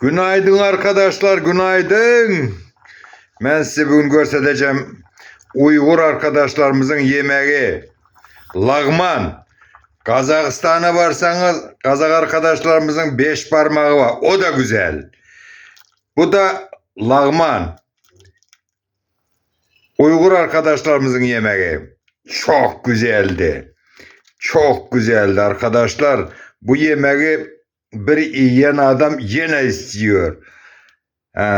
Günaydın arkadaşlar, günaydın. Ben size bugün göstereceğim Uygur arkadaşlarımızın yemeği. Lağman. Kazakistan'a varsanız Kazak arkadaşlarımızın 5 parmağı var. O da güzel. Bu da lağman. Uygur arkadaşlarımızın yemeği. Çok güzeldi. Çok güzeldi arkadaşlar. Bu yemeği bir yiyen adam yine istiyor.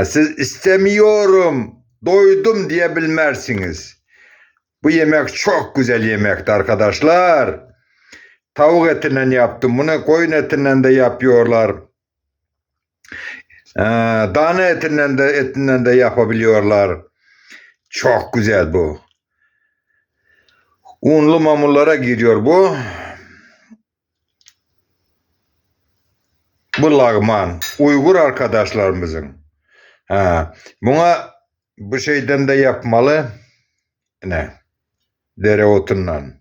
Siz istemiyorum, doydum diyebilmezsiniz. Bu yemek çok güzel yemekti arkadaşlar. Tavuk etinden yaptım bunu. Koyun etinden de yapıyorlar. Dana etinden de yapabiliyorlar. Çok güzel bu. Unlu mamullara giriyor bu. Bu lağman. Uygur arkadaşlarımızın. Buna bu şeyden de yapmalı. Ne? Dereotundan.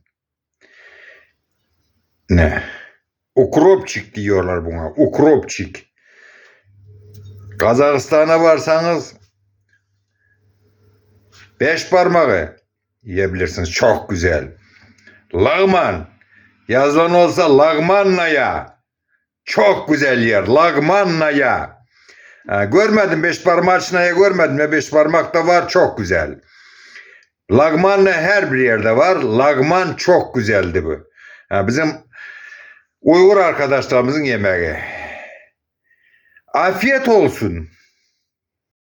Ne? Ukropçik diyorlar buna. Ukropçik. Kazakistan'a varsanız 5 parmağı yiyebilirsiniz. Çok güzel. Lağman. Yazılan olsa lağmanla ya. Çok güzel yer. Lağmanla ya. Görmedim 5 parmak içine görmedim. 5 parmak da var. Çok güzel. Lağmanla her bir yerde var. Lağman çok güzeldi bu. Bizim Uygur arkadaşlarımızın yemeği. Afiyet olsun.